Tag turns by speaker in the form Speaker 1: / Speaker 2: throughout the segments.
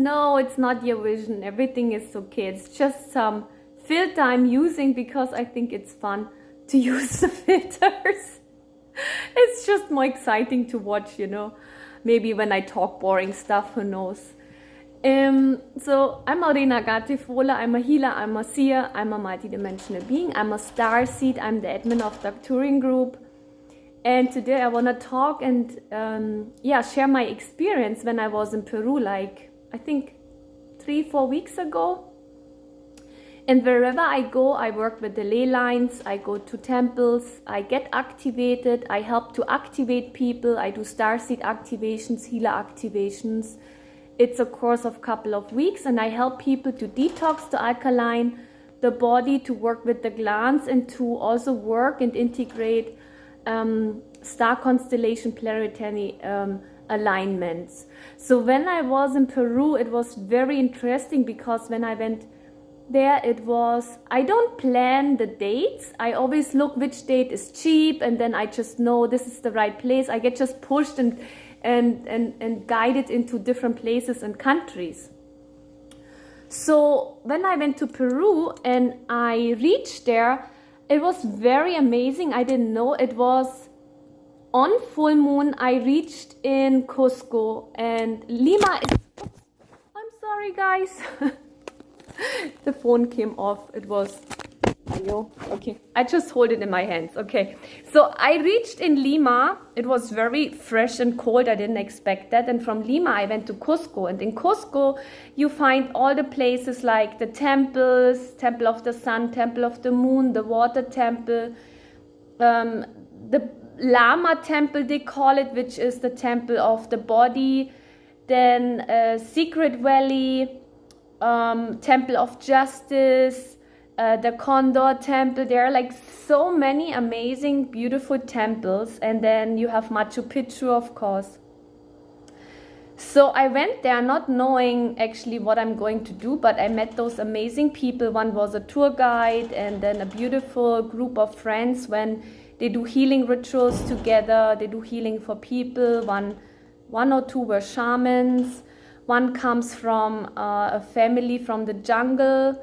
Speaker 1: no, it's not your vision. Everything is okay. It's just some filter I'm using because I think it's fun to use the filters. It's just more exciting to watch, you know. Maybe when I talk boring stuff, who knows. So I'm Aurena.fohler. I'm a healer, I'm a seer, I'm a multidimensional being, I'm a star seed, I'm the admin of the Turing group. And today I want to talk and share my experience when I was in Peru, like I think 3-4 weeks ago. And wherever I go, I work with the ley lines, I go to temples, I get activated, I help to activate people, I do starseed activations, healer activations. It's a course of a couple of weeks, and I help people to detox, to alkaline the body, to work with the glands, and to also work and integrate star constellation planetary alignments. So when I was in Peru, it was very interesting because when I went there, it was, I don't plan the dates. I always look which date is cheap, and then I just know this is the right place. I get just pushed and guided into different places and countries. So when I went to Peru and I reached there, it was very amazing. I didn't know it was on full moon. I reached in Cusco, and Lima is, oops, I'm sorry guys. The phone came off. It was, okay, I just hold it in my hands. Okay, so I reached in Lima. It was very fresh and cold. I didn't expect that. And from Lima I went to Cusco, and in Cusco you find all the places like the temples, Temple of the Sun, Temple of the Moon, the Water Temple, the Lama Temple they call it, which is the temple of the body, then Secret Valley, Temple of Justice, the Condor Temple. There are like so many amazing, beautiful temples. And then you have Machu Picchu, of course. So I went there not knowing actually what I'm going to do, but I met those amazing people. One was a tour guide, and then a beautiful group of friends when they do healing rituals together. They do healing for people. One or two were shamans. One comes from a family from the jungle.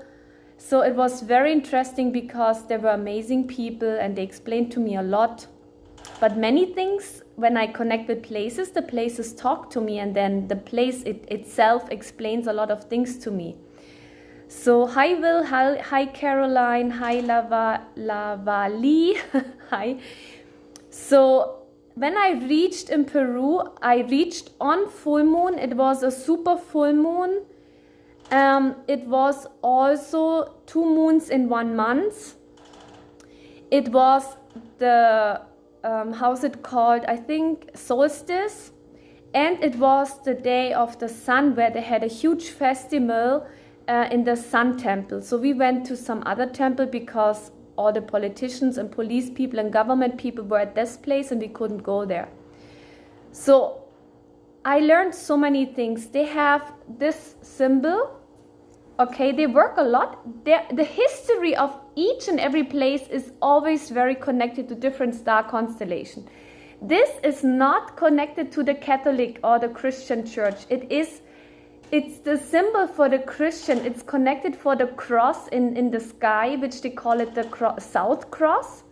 Speaker 1: So it was very interesting because there were amazing people and they explained to me a lot. But many things, when I connect with places, the places talk to me, and then the place itself explains a lot of things to me. So hi Will, hi Caroline, hi Lavali, hi. So when I reached in Peru, I reached on full moon. It was a super full moon. It was also 2 moons in 1 month. It was the, how's it called? I think solstice. And it was the day of the sun, where they had a huge festival in the Sun Temple. So we went to some other temple because all the politicians and police people and government people were at this place and we couldn't go there. So I learned so many things. They have this symbol. Okay, they work a lot. The history of each and every place is always very connected to different star constellation. This is not connected to the Catholic or the Christian church. It's the symbol for the Christian. It's connected for the cross in the sky, which they call it the South Cross,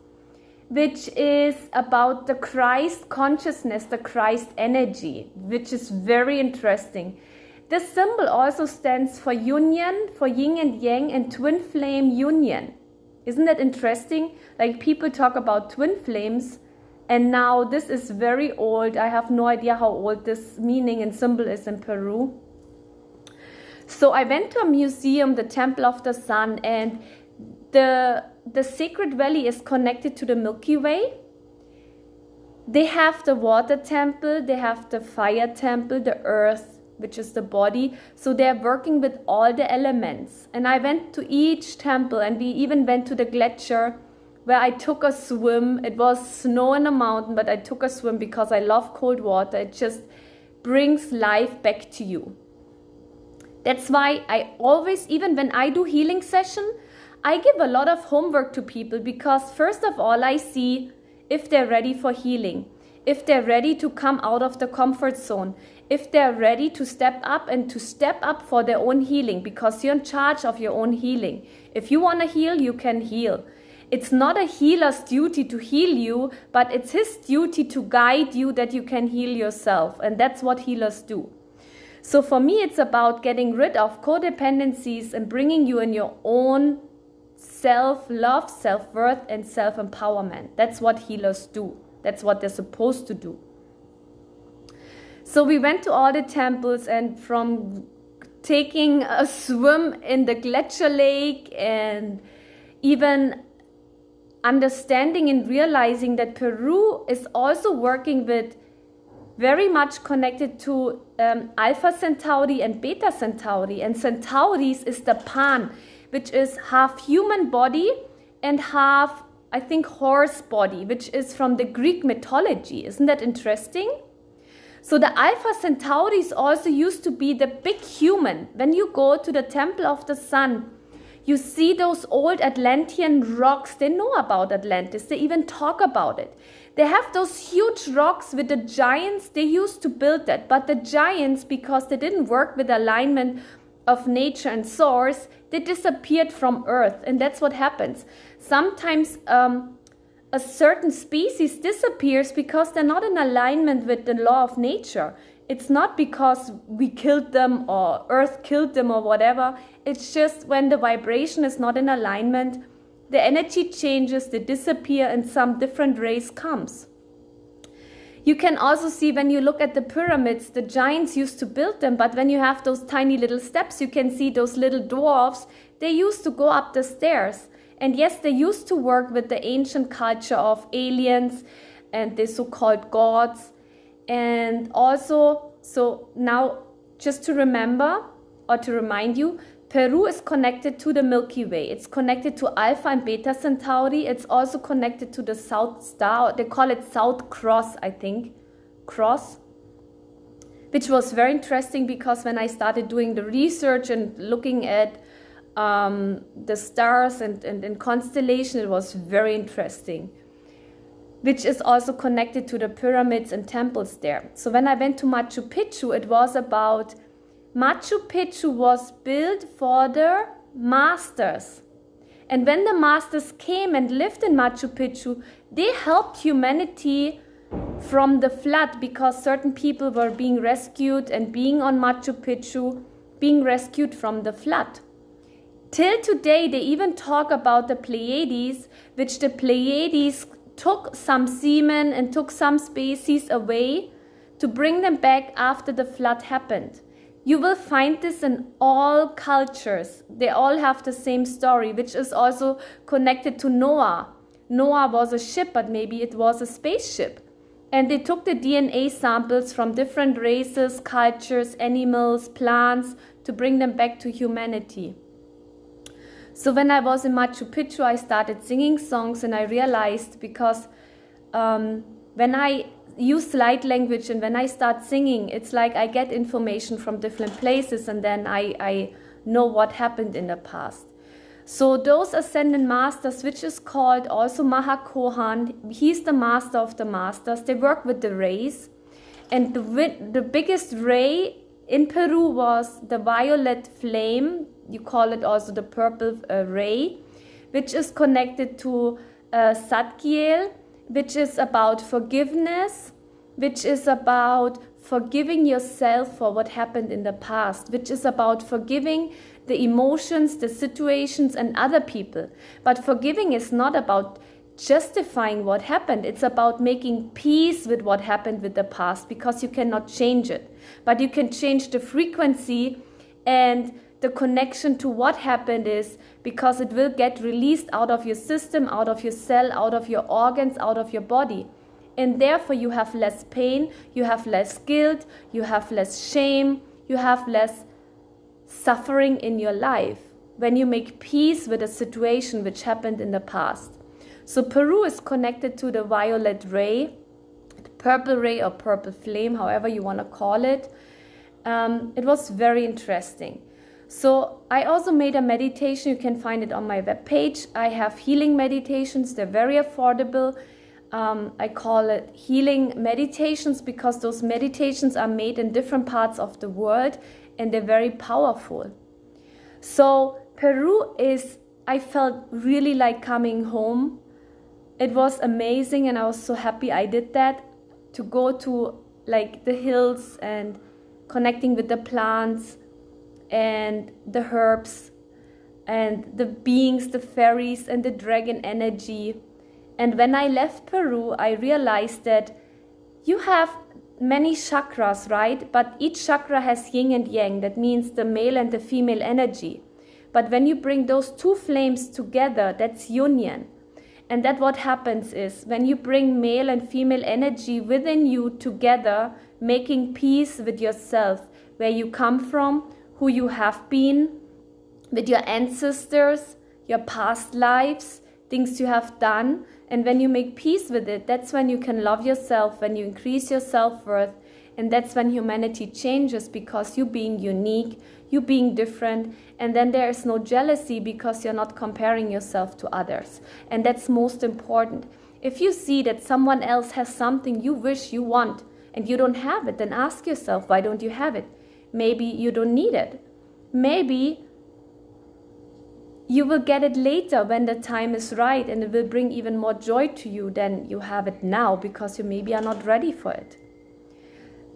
Speaker 1: which is about the Christ consciousness, the Christ energy, which is very interesting. This symbol also stands for union, for yin and yang, and twin flame union. Isn't that interesting? Like people talk about twin flames, and now this is very old. I have no idea how old this meaning and symbol is in Peru. So I went to a museum, the Temple of the Sun, and the Sacred Valley is connected to the Milky Way. They have the Water Temple, they have the Fire Temple, the Earth, which is the body. So they're working with all the elements. And I went to each temple, and we even went to the glacier where I took a swim. It was snow in the mountain, but I took a swim because I love cold water. It just brings life back to you. That's why I always, even when I do healing session, I give a lot of homework to people because first of all, I see if they're ready for healing. if they're ready to come out of the comfort zone, if they're ready to step up and to step up for their own healing, because you're in charge of your own healing. If you want to heal, you can heal. It's not a healer's duty to heal you, but it's his duty to guide you that you can heal yourself. And that's what healers do. So for me, it's about getting rid of codependencies and bringing you in your own self-love, self-worth, and self-empowerment. That's what healers do. That's what they're supposed to do. So we went to all the temples, and from taking a swim in the glacier lake and even understanding and realizing that Peru is also working with very much connected to Alpha Centauri and Beta Centauri. And Centauris is the Pan, which is half human body and half, I think, horse body, which is from the Greek mythology. Isn't that interesting? So the Alpha Centauris also used to be the big human. When you go to the Temple of the Sun, you see those old Atlantean rocks. They know about Atlantis. They even talk about it. They have those huge rocks with the giants. They used to build that. But the giants, because they didn't work with alignment of nature and source, they disappeared from Earth. And that's what happens. Sometimes a certain species disappears because they're not in alignment with the law of nature. It's not because we killed them or Earth killed them or whatever. It's just when the vibration is not in alignment, the energy changes, they disappear, and some different race comes. You can also see when you look at the pyramids, the giants used to build them, but when you have those tiny little steps, you can see those little dwarfs, they used to go up the stairs. And yes, they used to work with the ancient culture of aliens and the so-called gods. And also, so now just to remember or to remind you, Peru is connected to the Milky Way. It's connected to Alpha and Beta Centauri. It's also connected to the South Star. They call it South Cross, I think. Cross. Which was very interesting because when I started doing the research and looking at the stars and constellation, it was very interesting. Which is also connected to the pyramids and temples there. So when I went to Machu Picchu, it was about Machu Picchu was built for the masters. And when the masters came and lived in Machu Picchu, they helped humanity from the flood because certain people were being rescued and being on Machu Picchu, being rescued from the flood. Till today, they even talk about the Pleiades, which the Pleiades took some semen and took some species away to bring them back after the flood happened. You will find this in all cultures. They all have the same story, which is also connected to Noah. Noah was a ship, but maybe it was a spaceship. And they took the DNA samples from different races, cultures, animals, plants to bring them back to humanity. So when I was in Machu Picchu, I started singing songs, and I realized because when I use light language and when I start singing, it's like I get information from different places, and then I know what happened in the past. So those ascended masters, which is called also Mahakohan, he's the master of the masters. They work with the rays, and the biggest ray in Peru was the violet flame. You call it also the purple ray, which is connected to Zadkiel, which is about forgiveness, which is about forgiving yourself for what happened in the past, which is about forgiving the emotions, the situations, and other people. But forgiving is not about justifying what happened. It's about making peace with what happened with the past, because you cannot change it. But you can change the frequency and the connection to what happened is, because it will get released out of your system, out of your cell, out of your organs, out of your body. And therefore you have less pain, you have less guilt, you have less shame, you have less suffering in your life when you make peace with a situation which happened in the past. So Peru is connected to the violet ray, the purple ray or purple flame, however you want to call it. It was very interesting. So I also made a meditation. You can find it on my webpage. I have healing meditations. They're very affordable. I call it healing meditations, because those meditations are made in different parts of the world and they're very powerful. So Peru is, I felt really like coming home. It was amazing and I was so happy I did that, to go to like the hills and connecting with the plants and the herbs and the beings, the fairies and the dragon energy. And when I left Peru, I realized that you have many chakras, right? But each chakra has yin and yang. That means the male and the female energy. But when you bring those two flames together, that's union. And that what happens is, when you bring male and female energy within you together, making peace with yourself, where you come from, who you have been, with your ancestors, your past lives, things you have done. And when you make peace with it, that's when you can love yourself, when you increase your self-worth. And that's when humanity changes, because you being unique, you being different. And then there is no jealousy, because you're not comparing yourself to others. And that's most important. If you see that someone else has something you wish you want and you don't have it, then ask yourself, why don't you have it? Maybe you don't need it. Maybe you will get it later when the time is right, and it will bring even more joy to you than you have it now, because you maybe are not ready for it.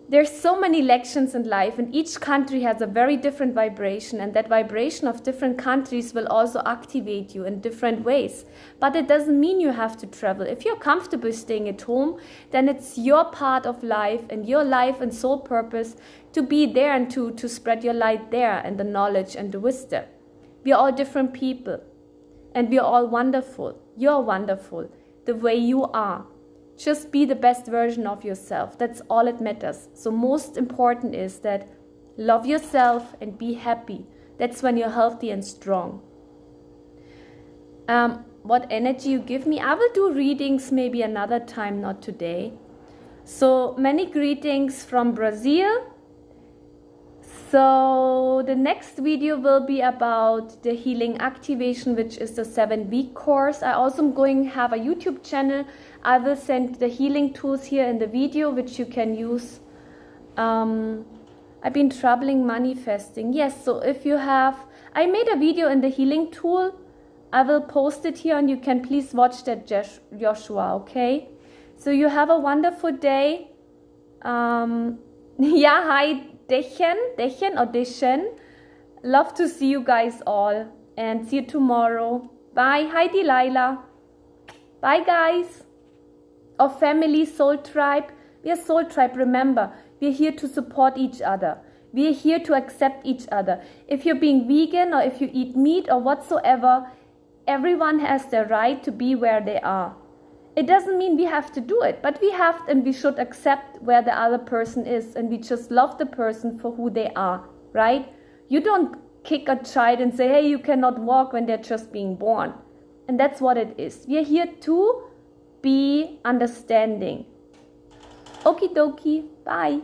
Speaker 1: There's so many lections in life, and each country has a very different vibration, and that vibration of different countries will also activate you in different ways. But it doesn't mean you have to travel. If you're comfortable staying at home, then it's your part of life and your life and soul purpose to be there and to spread your light there, and the knowledge and the wisdom. We are all different people, and we are all wonderful. You're wonderful the way you are. Just be the best version of yourself. That's all it matters. So most important is that love yourself and be happy. That's when you're healthy and strong. What energy you give me? I will do readings maybe another time, not today. So many greetings from Brazil. So the next video will be about the healing activation, which is the 7-week course. I also am going to have a YouTube channel. I will send the healing tools here in the video, which you can use. I've been troubling manifesting. Yes, so if you have, I made a video in the healing tool. I will post it here, and you can please watch that, Joshua, okay? So you have a wonderful day. Yeah, hi. Dechen or Dechen. Love to see you guys all, and see you tomorrow. Bye. Hi Delilah. Bye guys. Our family, Soul Tribe. We are Soul Tribe. Remember, we are here to support each other. We are here to accept each other. If you're being vegan or if you eat meat or whatsoever, everyone has the right to be where they are. It doesn't mean we have to do it, but we have and we should accept where the other person is, and we just love the person for who they are, right? You don't kick a child and say, hey, you cannot walk, when they're just being born. And that's what it is. We are here to be understanding. Okie dokie. Bye.